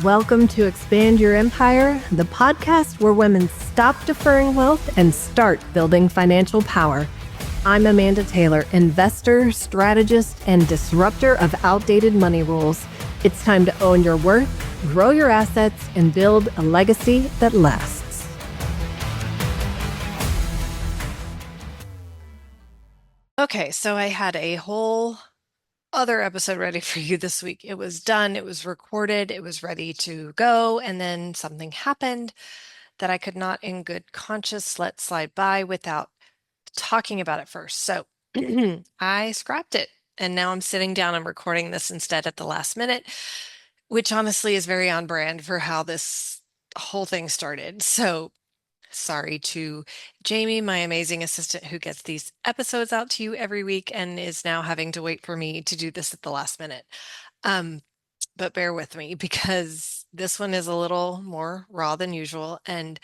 Welcome to Expand Your Empire, the podcast where women stop deferring wealth and start building financial power. I'm Amanda Taylor, investor, strategist, and disruptor of outdated money rules. It's time to own your worth, grow your assets, and build a legacy that lasts. Okay, so I had a whole other episode ready for you this week. It was done, it was recorded, it was ready to go, and then something happened that I could not in good conscience let slide by without talking about it first. So I scrapped it, and now I'm sitting down and recording this instead at the last minute, which honestly is very on brand for how this whole thing started. So sorry to Jamie, my amazing assistant who gets these episodes out to you every week and is now having to wait for me to do this at the last minute. But bear with me because this one is a little more raw than usual. And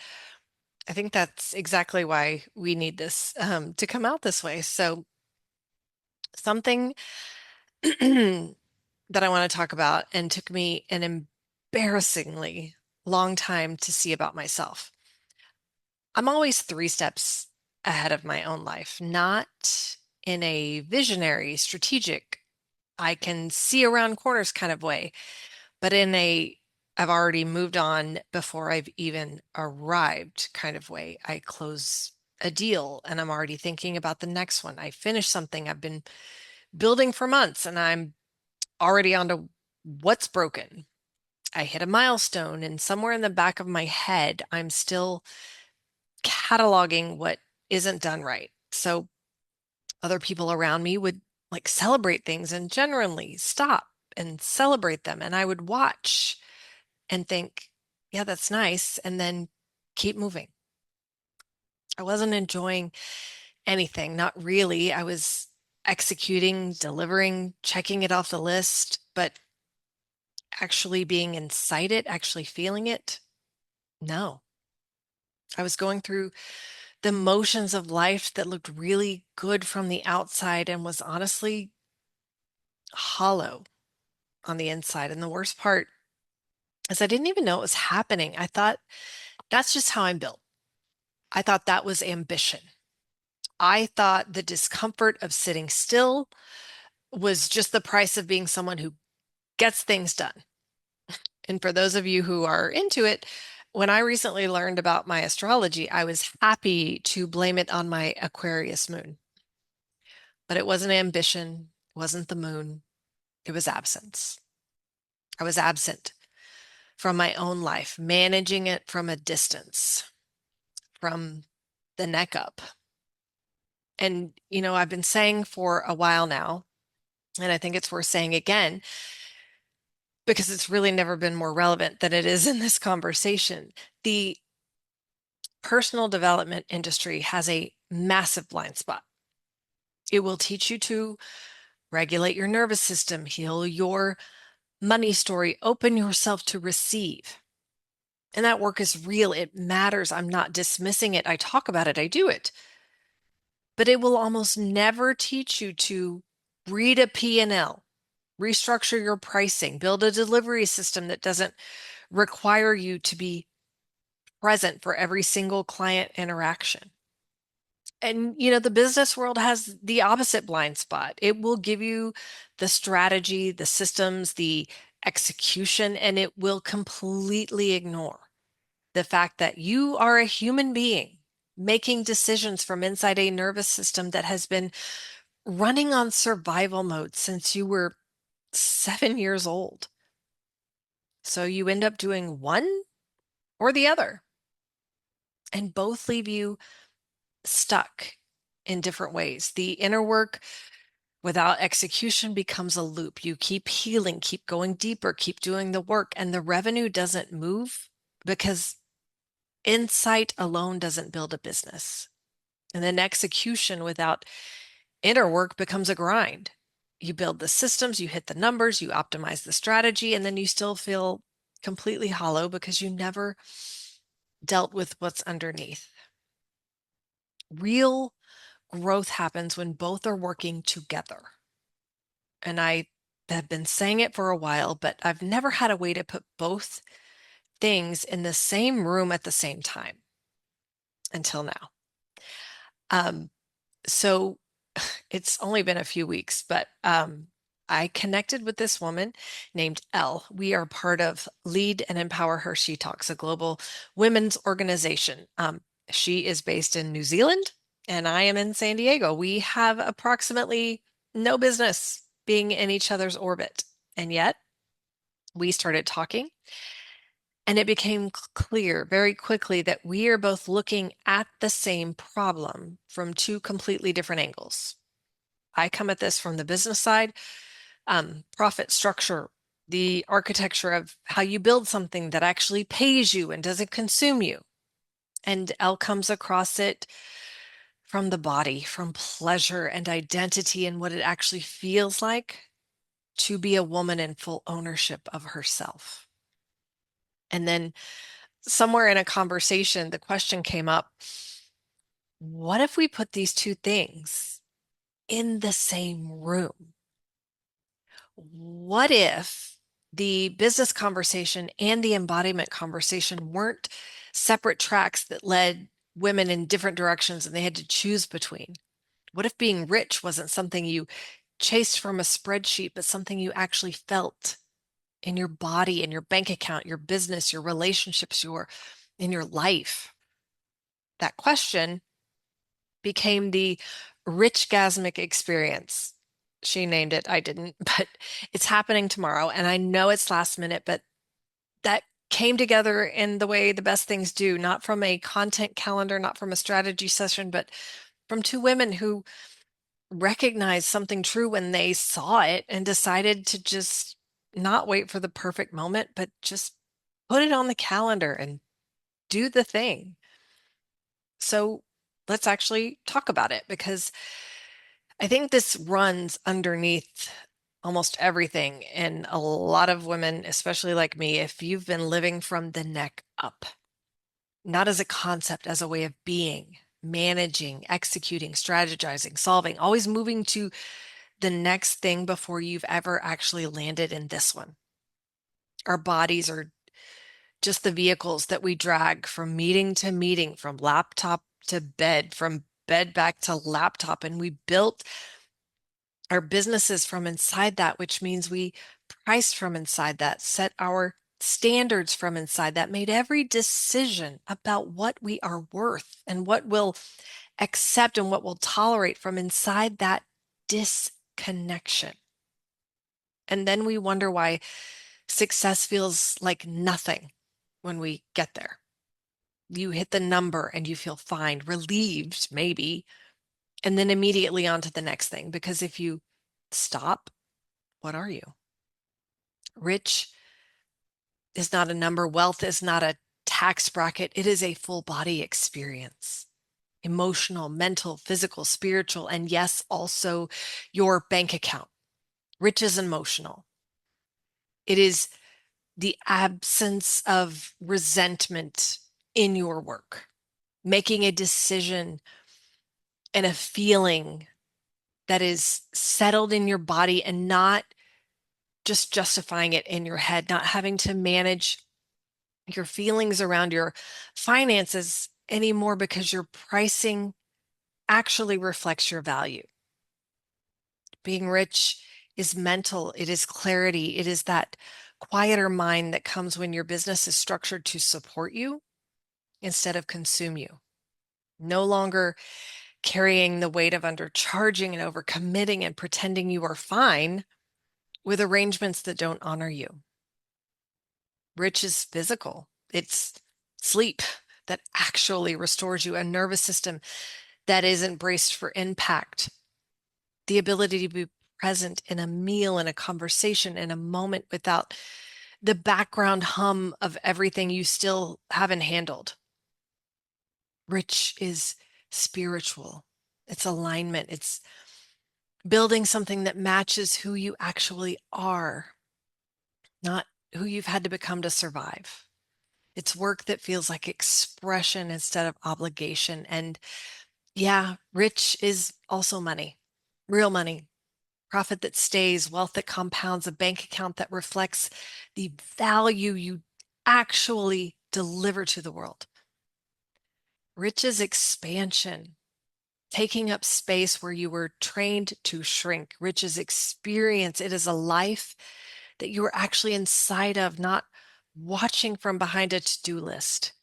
I think that's exactly why we need this to come out this way. So something that I want to talk about and took me an embarrassingly long time to see about myself. I'm always 3 steps ahead of my own life, not in a visionary, strategic, I can see around corners kind of way, but in a I've already moved on before I've even arrived kind of way. I close a deal and I'm already thinking about the next one. I finish something I've been building for months and I'm already on to what's broken. I hit a milestone and somewhere in the back of my head, I'm still cataloging what isn't done right. So other people around me would like celebrate things and genuinely stop and celebrate them. And I would watch and think, yeah, that's nice. And then keep moving. I wasn't enjoying anything, not really. I was executing, delivering, checking it off the list, but actually being inside it, actually feeling it, no. I was going through the motions of life that looked really good from the outside and was honestly hollow on the inside. And the worst part is I didn't even know it was happening. I thought that's just how I'm built. I thought that was ambition. I thought the discomfort of sitting still was just the price of being someone who gets things done. And for those of you who are into it, when I recently learned about my astrology, I was happy to blame it on my Aquarius moon. But it wasn't ambition, it wasn't the moon, it was absence. I was absent from my own life, managing it from a distance, from the neck up. And, I've been saying for a while now, and I think it's worth saying again, because it's really never been more relevant than it is in this conversation. The personal development industry has a massive blind spot. It will teach you to regulate your nervous system, heal your money story, open yourself to receive. And that work is real. It matters. I'm not dismissing it. I talk about it. I do it. But it will almost never teach you to read a P&L, restructure your pricing, build a delivery system that doesn't require you to be present for every single client interaction. And, the business world has the opposite blind spot. It will give you the strategy, the systems, the execution, and it will completely ignore the fact that you are a human being making decisions from inside a nervous system that has been running on survival mode since you were 7 years old. So you end up doing one or the other, and both leave you stuck in different ways. The inner work without execution becomes a loop. You keep healing, keep going deeper, keep doing the work, and the revenue doesn't move because insight alone doesn't build a business. And then execution without inner work becomes a grind. You build the systems, you hit the numbers, you optimize the strategy, and then you still feel completely hollow because you never dealt with what's underneath. Real growth happens when both are working together. And I I've been saying it for a while, but I've never had a way to put both things in the same room at the same time until now. Um, so it's only been a few weeks, but I connected with this woman named Elle. We are part of Lead and Empower Her She Talks, a global women's organization. She is based in New Zealand, and I am in San Diego. We have approximately no business being in each other's orbit. And yet we started talking, and it became clear very quickly that we are both looking at the same problem from two completely different angles. I come at this from the business side, profit structure, the architecture of how you build something that actually pays you and doesn't consume you. And Elle comes across it from the body, from pleasure and identity and what it actually feels like to be a woman in full ownership of herself. And then somewhere in a conversation, the question came up, what if we put these two things in the same room? What if the business conversation and the embodiment conversation weren't separate tracks that led women in different directions and they had to choose between? What if being rich wasn't something you chased from a spreadsheet, but something you actually felt in your body, in your bank account, your business, your relationships, in your life? That question became the rich gasmic experience. She named it, I didn't, but it's happening tomorrow. And I know it's last minute, but that came together in the way the best things do, not from a content calendar, not from a strategy session, but from two women who recognized something true when they saw it and decided to just not wait for the perfect moment, but just put it on the calendar and do the thing. So let's actually talk about it, because I think this runs underneath almost everything. And a lot of women, especially like me, if you've been living from the neck up, not as a concept, as a way of being, managing, executing, strategizing, solving, always moving to the next thing before you've ever actually landed in this one. Our bodies are just the vehicles that we drag from meeting to meeting, from laptop to bed, from bed back to laptop. And we built our businesses from inside that, which means we priced from inside that, set our standards from inside that, made every decision about what we are worth and what we'll accept and what we'll tolerate from inside that disconnection. And then we wonder why success feels like nothing when we get there. You hit the number and you feel fine, relieved maybe, and then immediately on to the next thing. Because if you stop, what are you? Rich is not a number. Wealth is not a tax bracket. It is a full body experience. Emotional, mental, physical, spiritual, and yes, also your bank account. Rich is emotional. It is the absence of resentment in your work, making a decision and a feeling that is settled in your body and not just justifying it in your head, not having to manage your feelings around your finances anymore because your pricing actually reflects your value. Being rich is mental, it is clarity, it is that quieter mind that comes when your business is structured to support you instead of consume you. No longer carrying the weight of undercharging and overcommitting and pretending you are fine with arrangements that don't honor you. Rich is physical. It's sleep that actually restores you, a nervous system that isn't braced for impact, the ability to be present in a meal, in a conversation, in a moment without the background hum of everything you still haven't handled. Rich is spiritual. It's alignment. It's building something that matches who you actually are, not who you've had to become to survive. It's work that feels like expression instead of obligation. And yeah, rich is also money, real money, profit that stays, wealth that compounds, a bank account that reflects the value you actually deliver to the world. Rich is expansion, taking up space where you were trained to shrink. Rich is experience. It is a life that you are actually inside of, not watching from behind a to-do list.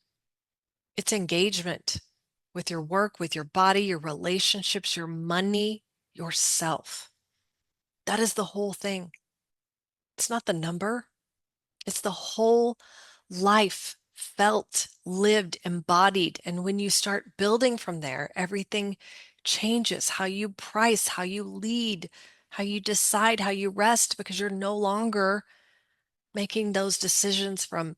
It's engagement with your work, with your body, your relationships, your money, yourself. That is the whole thing. It's not the number. It's the whole life felt, lived, embodied. And when you start building from there, everything changes. How you price, how you lead, how you decide, how you rest, because you're no longer making those decisions from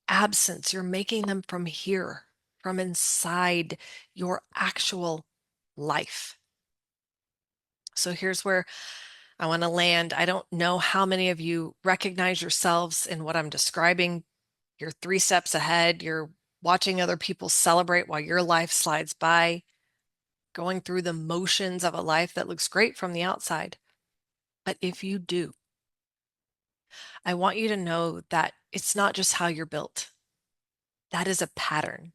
absence. You're making them from here, from inside your actual life. So here's where I want to land. I don't know how many of you recognize yourselves in what I'm describing. You're 3 steps ahead. You're watching other people celebrate while your life slides by, going through the motions of a life that looks great from the outside. But if you do, I want you to know that it's not just how you're built. That is a pattern.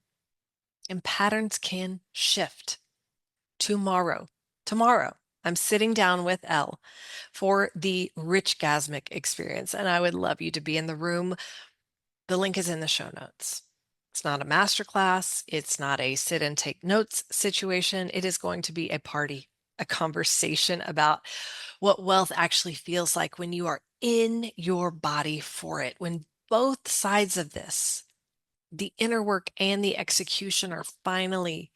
And patterns can shift. Tomorrow, I'm sitting down with Elle for the Rich Gasmic experience, and I would love you to be in the room. The link is in the show notes. It's not a masterclass. It's not a sit and take notes situation. It is going to be a party, a conversation about what wealth actually feels like when you are in your body for it, when both sides of this, the inner work and the execution, are finally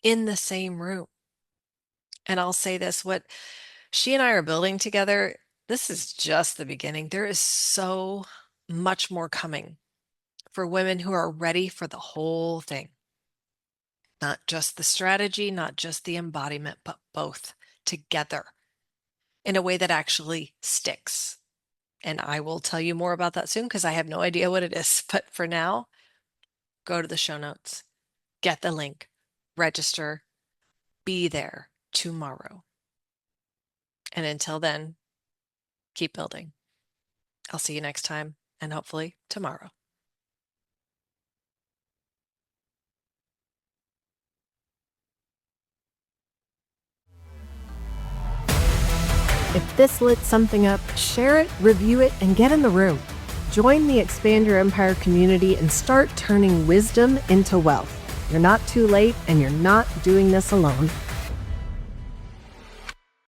in the same room. And I'll say this, what she and I are building together, this is just the beginning. There is so much more coming for women who are ready for the whole thing. Not just the strategy, not just the embodiment, but both together in a way that actually sticks. And I will tell you more about that soon because I have no idea what it is. But for now, go to the show notes, get the link, register, be there tomorrow. And until then, keep building. I'll see you next time and hopefully tomorrow. If this lit something up, share it, review it, and get in the room. Join the Expand Your Empire community and start turning wisdom into wealth. You're not too late, and you're not doing this alone.